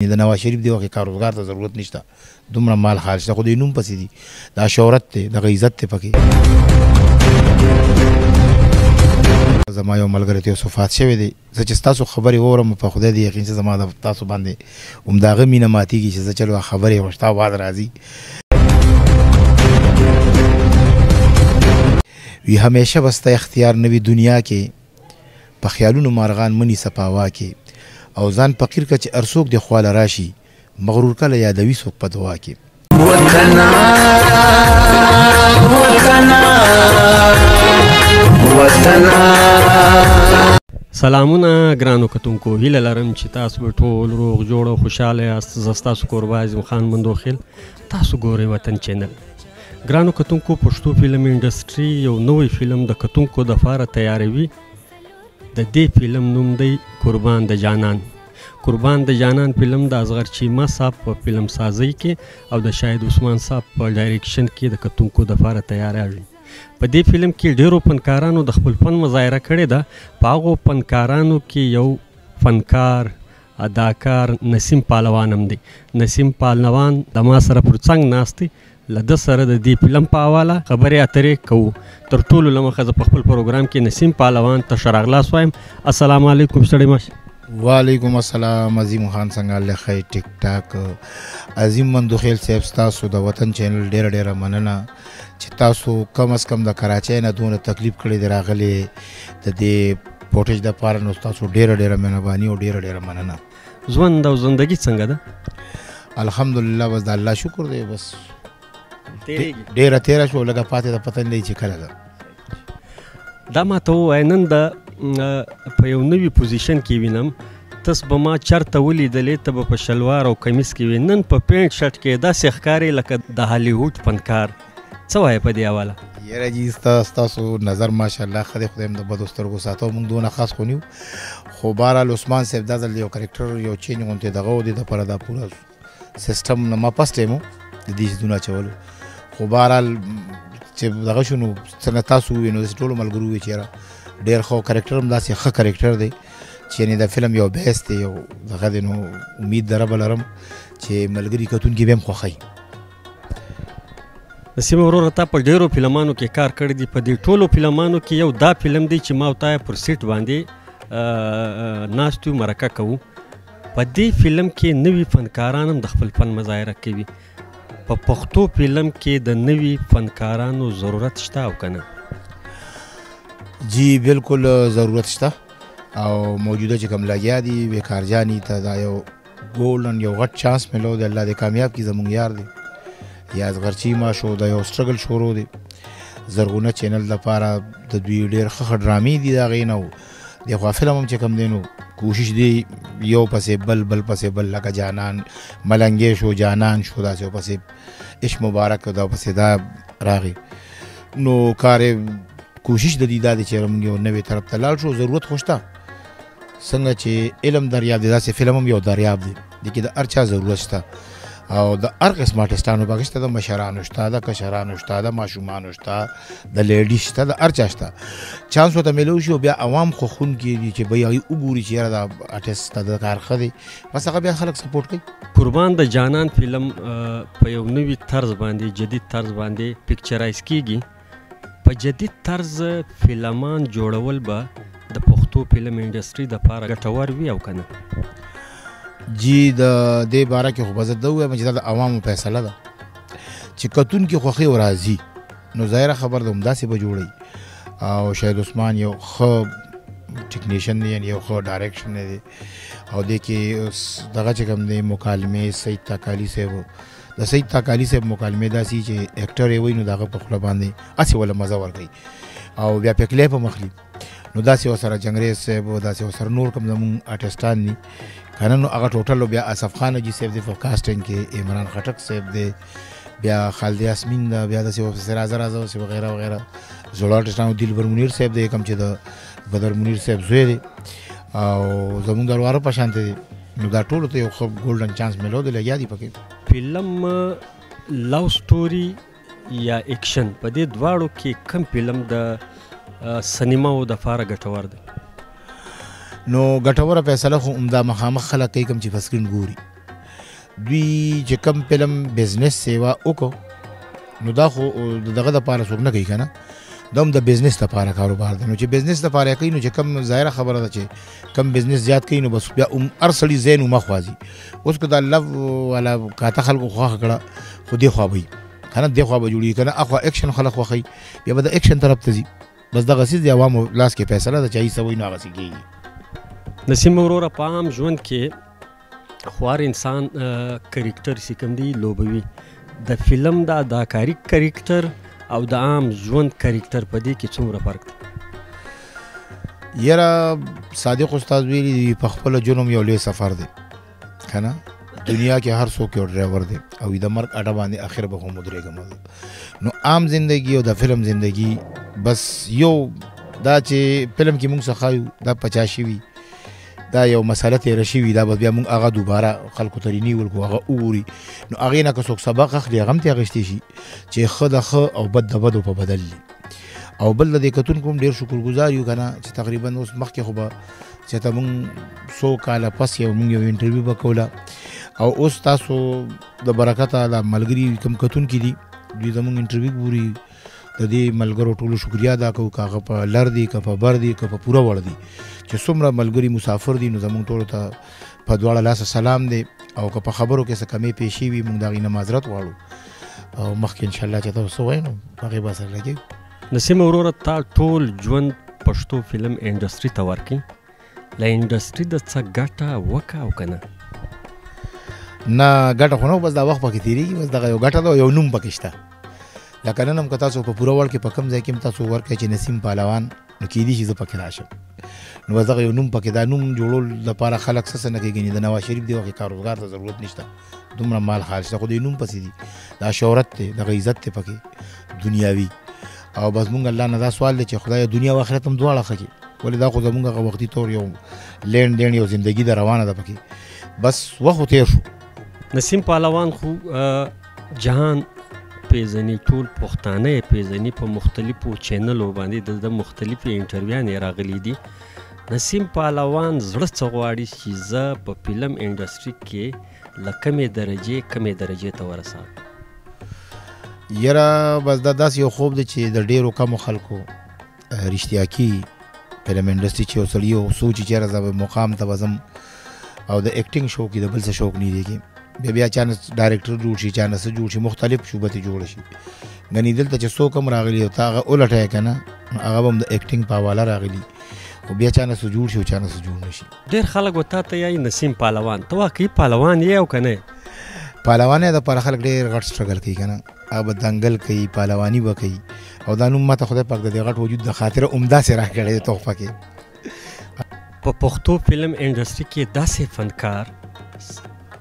د نواز شریف دی وخت کاروبار ته ضرورت نشته، دومره مال خارج ته خو د نوم پسې دي، دا شهرت دی، دغه عزت دی پکې. زما یو ملګری ته وفات شوی دی، زه چې ستاسو خبرې واورم په خدای دی یقین چې زما د تاسو باندې همدغه مینه ماتېږي چې زه چلو خبرې وشته آواز راځي. وی همیشه بسته اختیار نوی دنیا کې په خیالونو مارغان منی سپاوا کې او ځان فقیر که چې ارڅوک د خواله راشي مغرور کله یادوي څوک په دعا کې. سلامونه ګرانو کتونکو، هیله لرم چې تاسو به ټول روغ جوړ او خوشحاله یاست. زه ستاسو کوربه اعظم خان مندوخیل، تاسو ګورئ وطن چینل. ګرانو کتونکو، پښتو فلم انډسټري یو نوی فلم د کتونکو دپاره تیاروي. د دې فلم نوم دی قربان د جانان. قربان د جانان فلم د اصغر چیمه صاحب په فلم سازۍ کې او د شاهد عثمان صاحب په ډایرکشن کې د کتونکو دپاره تیاریږي. په دې فلم کې ډیرو فنکارانو د خپل فن مظاهره کړې ده. په هغو فنکارانو کې یو فنکار اداکار نسیم پهلوان هم دی. نسیم پهلوان د ما سره پر څنګ ناست دی، له ده سره د دې فلم په حواله خبرې اترې کوو. تر ټولو له مخه زه په خپل پروګرام کې نسیم پهلوان ته ښه راغلاست وایم. السلام علیکم ستړی ماشه. وعلیکم السلام عظیم خان، څنګه الله خیر ټیک ټاک. عظیم مندوخیل صاحب ستاسو د وطن چینل ډیره ډیره مننه چې تاسو کم از کم د کراچۍ نه دونه تکلیف کړی دی راغلی د دې فوټیج دپاره، نو ستاسو ډیره ډیره مهرباني او ډیره ډیره مننه. ژوند او زندګي څنګه ده؟ الحمدلله، بس د الله شکر دی، بس ډیره تیره شو، لږه پاتې ده، پته نه لري چې کله ده. دا ماته ووایه، نن د په یو نوي پوزیشن کې وینم، تاسو به ما چېرته ولیدلې، ته به په شلوار او کمیس کې وې، نن په پینټ شرټ کې داسې ښکارې لکه د هالیوډ فنکار. څه وایې په دې حواله؟ یاره جي ستاسو نظر ماشاءالله ښه دی، خدای هم د بدو سترګو ساتو. موږ دونه خاص خو نه یو، خو بهرحال عثمان صاحب دا ځل یو کرکټر یو چینج غوندې دغه و، دې دپاره دا پوره سیسټم نه ما پس ټایم و د دې څیزونه اچولو. خو بهرحال چې دغه شو نو څنګه تاسو ووایئ نو داسې ټولو ملګرو ووایي چې یاره ډېر ښه کرکټر هم داسې ښه کرکټر دی چې یعنې د فلم یو بیس دی، یو دغه دی. نو امید د ربه لرم چې ملګري کتونکي به هم خوښوي. نسیم وروره، تا په ډېرو فلمانو کې کار کړی دی. په دې ټولو فلمانو کې یو دا فلم دی چې ما او تا پر سیټ باندې ناست یو، مرکه کوو. په دې فلم کې نوي فنکاران هم د خپل فن مظاهره کوي. په پښتو فلم کې د نوي فنکارانو ضرورت شته او که نه؟ جی بالکل ضرورت شته، او موجوده چې کوم لګیا دي بیکارجاني ته دا یو ګولډن یو غټ چانس ملو دی. الله دې کامیاب کړي. زموږ یار دی یا اصغر چیمه شو، دا یو سټرګل شروع دی زرغونه چینل دپاره. د دوی ډېر ښه ډرامې دي د هغې نه، او د خوا فلم هم چې کوم دی نو کوشش دی یو پسې بل بل پسې بل، لکه جانان ملنګې شو، جانان شو، داسې یو پسې عشق مبارک دا پسې دا راغی. نو کار کوشش د دې دا دی چې موږ یو نوې طرف ته لاړ شو. ضرورت خو شته، څنګه چې علم دریاب دی داسې فلم هم یو دریاب دی، دې کې د هر چا ضرورت شته، او د هر قسم آرټسټانو پکې شته، د مشرانو شته، د کشرانو شته، د ماشومانو شته، د لیډي شته، د هر چا شته. چانس ورته میلو شي، بیا عوام خوښونکي دي چې بیا هغوی وګوري چې یاره دا آرټسټ د کار ښه دی، بس هغه بیا خلک سپورټ کوي. قربان د جانان فلم په یو نوي طرز باندې، جدید طرز باندې پکچرایز کیږي. په جدید طرز فلمان جوړول به د پښتو فلم انډسټري دپاره ګټور وي او که نه؟ جی د دې باره کې خو به زه ده ووایم چې دا د عوامو فیصله ده چې کتونکي خوښي او راځي، نو ظاهره خبر ده همداسې به جوړوي. او شاهد عثمان یو ښه ټیکنیشن دی، یعنې یو ښه ډایرکشن دی، او دې کې دغه چې کوم دی مکالمې سید تاکالي صاحب، د سید تاکالي صاحب مکالمې داسې چې اکټر یې وایي نو د هغه په خوله باندې هسې وله مزه ورکوي، او بیا پکلی په مخلي. نو داسې ورسره جنګریز صاحب، داسې ورسره نور کوم زموږ آرټسټان دي که نه، نو هغه ټوټل بیا اصف خان جي صاحب دی په کاسټنګ کې، عمران خټک صاحب دی، بیا خالد یاسمین ده، بیا داسې ورپسې راځه راځه وسې وغیره وغیره. زوړ آرټسټانو دلبر منیر صاحب دی کوم چې د بدر منیر صاحب زوی دی، او زموږ درواره په شانته دی. نو دا ټولو ته یو ښه ګولډن چانس میلو دی، لګیا دي پکې. فلم لو سټوري یا ایکشن، په دې دواړو کې کم فلم د سینماو دپاره ګټور دی؟ نو ګټوره فیصله خو عمده مخامخ خلک کوي کوم چې په سکرین ګوري، دوی چې کم فلم بزنس سیوا وکړو نو دا خو دغه دپاره څوک نه کوي که نه، دا هم د بزنس دپاره کاروبار دی. نو چې بزنس دپاره کوي نو چې کم ظاهره خبره ده چې کم بزنس زیات کوي نو بس بیا هر سړي ذهن ومخ واځي. اوس که دا لو والا کاته خلکو خوښه کړه خو دې خوا به وي که نه، دې خوا به جوړېږي که نه، اخوا اکشن خلک خوښوي بیا به د اکشن طرف ته ځي. بس دغه څیز د عوامو لاس کې فیصله ده چې هغوی څه وایي نو هغسې کېږي. نسیم وروره په عام ژوند کې خوار انسان کرکټر چې کوم دی لوبوي، د فلم د اداکاري کرکټر او د عام ژوند کرکټر په دې کې څومره فرق دی؟ یاره صادق استاد ویلي دي په خپله جرم یو لوی سفر دی که نه، دنیا کې هر څوک یو ډرایور دی او د مرګ اډه باندې اخر به خو مدرېږم. نو عام زندگی او د فلم زندگی بس یو دا چې فلم کې مونږ څه ښایو دا 50 شوي، دا یو مسله تېره شوي، دا به بیا مونږ هغه دوباره خلکو ته رینیول کړو، هغه وګوري. نو هغې نه که څوک سبق اخلي هغه هم ترې اخیستی شي چې ښه د ښه او بد د بدو په بدل دي. او بل د دې کتونکو هم ډېر شکرګزار یو که نه چې تقریبا اوس مخکې خو به چې ته مونږ 100 کاله پس مونږ یو انټرویو به کوله او اوس تاسو د برکته د ملګري کوم کتونکي دي دوی زمونږ انټرویو ګوري، د دې ملګرو ټولو شکریا ادا کوو که هغه په لر دي که په بر دي که په پوره وړ دي، چې څومره ملګري مسافر دي نو زمونږ ټولو ته په دواړه لاسه سلام دی. او که په خبرو کې څه کمې پیښې وي مونږ د هغې نه معذرت غواړو او مخکې انشاءالله چې تاسو څه وایي نو هغې به سره لګوي. نسیم وروره تا ټول ژوند پښتو فلم انډسټري ته ورکړي، له انډسټري د څه ګټه وکړه او که نه؟ نه ګټه خو نه، بس دا وخت پکې تېرېږي، بس دغه یو ګټه ده او یو نوم پکې شته. لکه نن هم که تاسو په پوره وړ کې په کوم ځای کې هم تاسو ورکړئ چې نسیم پهلوان نو کېدي شي زه پکې راشم، نو بس دغه یو نوم پکې، دا نوم جوړول لپاره خلک څه نه کوي. د نواز شریف دې وخت کې کاروبار ته ضرورت نشته، دومره مال حال شته، خو د نوم پسې دي، دا شهرت دی، دغه عزت دی پکې دنیاوي. او بس مونږ الله نه دا سوال دی چې خدای دنیا او آخرت هم دواړه ښه کړي، ولې دا خو زمونږ هغه وختي طور یو لین دین یو زندگی ده روانه ده پکې، بس وخت تېر شو. نسیم پهلوان خو جهان پیژني، ټول پښتانه یې پیژني، په مختلفو چینلو باندې د مختلفې انټرویوانې راغلي دي. نسیم پهلوان زړه څه غواړي چې زه په فلم انډسټري کې له کمې درجې ته ورسم؟ یاره بس دا داسې یو خوب دی چې د ډېرو کمو خلکو رښتیا کېږي. فلم انډسټري چې یو سړي یو سوچي چېرې زه به مقام ته به ځم او د ایکټینګ شوق کې د بل څه شوق نه دیږي، بیا چا نه ډایرکټر جوړ شي، چا نه څه جوړ شي، مختلف شعبه ته جوړ شي. ګنې دلته چې څوک هم راغلي او تا هغه ولټوې که نه هغه به هم د ایکټینګ په حواله راغلي، خو بیا چا نه څه جوړ شي او چا نه څه جوړ نه شي. ډېر خلک به تا ته یایي نسیم پهلوان، ته واقعي پهلوان یې او که نه؟ پهلوانۍ دپاره خلک ډېر غټ سټرګل کوي که نه، هغه به دنګل کوي، پهلواني به کوي، او دا نوم ماته خدای پاک د دې غټ وجود د خاطره همداسې راکړی دی تحفه کې. په پښتو فلم انډسټري کې داسې فنکار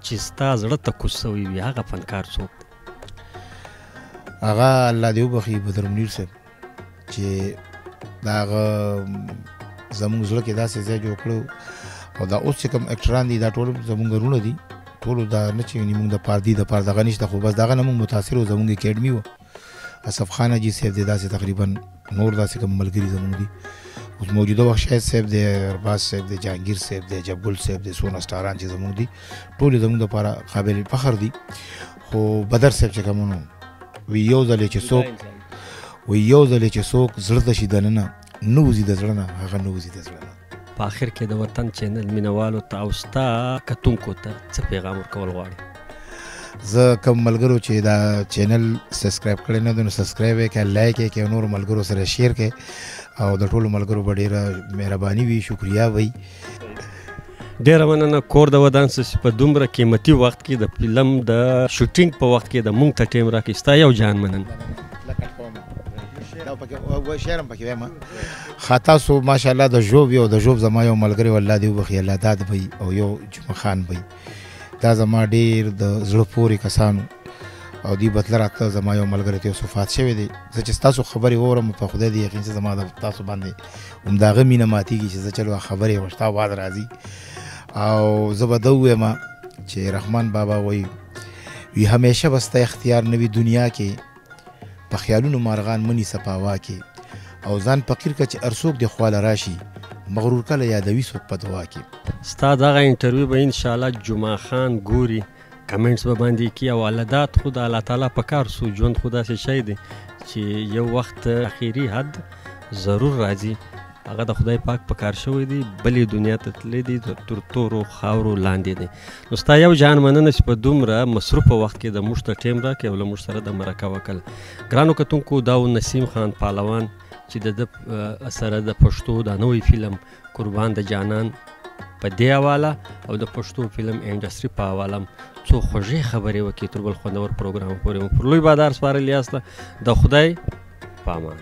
چې ستا زړه ته کوز سوی وي هغه فنکار څوک دی؟ هغه الله دې وبخي بدر منیر صاحب چې د هغه زمونږ زړه کې داسې ځای جوړ کړو، او دا اوس چې کوم اکټران دي دا ټول زمونږ وروڼه دي، ټولو دا نه چې مونږ د پاردي د پار دغه نشته، خو بس دغه نه مونږ متاثر وو، زمونږ اکیډمي وه، اصف خان حاجي صاحب دی، داسې تقریبا نور داسې کوم ملګري زمونږ دي. اوس موجوده وخت شاهد صاحب دی، ارباز صاحب دی، جهانگیر صاحب دی، جبګل صاحب دی، څونه سټاران چې زمونږ دي ټول زمونږ دپاره قابل فخر دي. خو بدر صاحب چې کوم نو وی یو ځل چې څوک زړه ته شي دننه نه وځي د زړه نه، هغه نه وځي د زړه نه. په آخر کې د وطن چینل مینوالو ته او ستا کتونکو ته څه پیغام ورکول غواړې؟ زه کوم ملګرو چې دا چینل سبسکرایب کړی نه دی نو سبسکرایب یې کړئ، لایک یې کړئ، نورو ملګرو سره شیر کړئ، او د ټولو ملګرو به ډېره مهرباني وي، شکریا وي. ډېره مننه کور د ودان چې په دومره قیمتي وخت کې د فلم د شوټینګ په وخت کې د مونږ ته ټیم راکړې، ستا یو جان مننه. شعرم پکې وایم ښه، تاسو ماشاءالله د ژوب یو د ژوب زما یو ملګری والله دې وبخي الله داد بهی او یو جمعه خان بهی، دا زما ډېر د زړه پورې کسانو او دی بتله راته زما یو ملګری ته صفات شوی دی. زه چې ستاسو خبرې اورم په خدای دې یقین چې زما د تاسو باندې همدغه مینه ماتېږي چې زه چلو خبرې ورشته آواز راځي. او زه به ده ووایم چې رحمان بابا وایي وی همیشه به ستا اختیار نه وي دنیا کې، په خیالونو مارغان منی سپاوا کې، او ځان فقیر که چې هر څوک دې خواله راشي مغرور کله یادوي څوک په دعا کې. ستا دغه انټرویو به انشاءالله جمعه خان ګوري، کمنټس به باندې کی او ولادات خو د الله تعالی په کار سو ژوند خو داسې شی دی چې یو وخت اخیری حد ضرور راځي هغه د خدای پاک په کار شوی دی بلې دنیا ته تللی دی تر تورو خاورو لاندې دی نو ستا یو جان مننه چې په دومره مصروفه وخت کې د موږ ته ټیم راکړې او له موږ سره د مرکه وکړه ګرانو کتونکو دا و نسیم خان پهلوان چې د ده سره د پښتو دا نوی فلم قربان د جانان په دې حواله او د پښتو فلم انډسټري په حواله څو خوږې خبرې وکړې تر بل خوندور پروګرام پورې مو پر لوی بادار سپارلی یاست د خدای په امان